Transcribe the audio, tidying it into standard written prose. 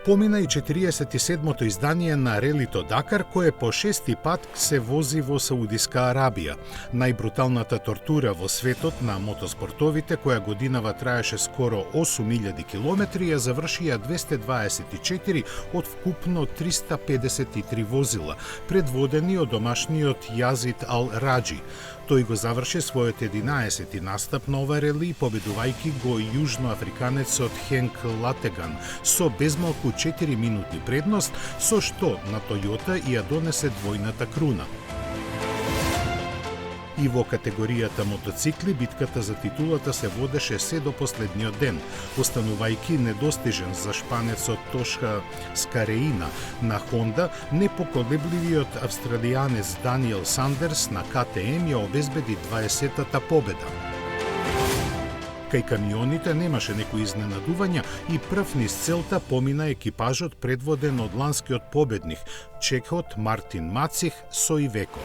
Помина и 47-то издание на релито Дакар, кое по 6-ти пат се вози во Саудиска Арабија. Најбруталната тортура во светот на мотоспортовите, која годинава траеше скоро 8000 километри, ја завршија 224 од вкупно 353 возила, предводени од домашниот Јазид Ал-Раджи. Тој го заврши својот 11-ти настап на ова рели, победувајќи го јужноафриканецот Хенк Латеган со безмалку 4 минутни предност, со што на Тојота ја донесе двојната круна. И во категоријата мотоцикли битката за титулата се водеше се до последниот ден, останувајќи недостижен за шпанецот Тоша Скареина на Хонда, непоколебливиот австралијанец Даниел Сандерс на КТМ ја обезбеди 20-та победа. Кај камионите немаше некои изненадувања и прв низ целта помина екипажот предводен од ланскиот победник, чекот Мартин Мацих со Ивеко.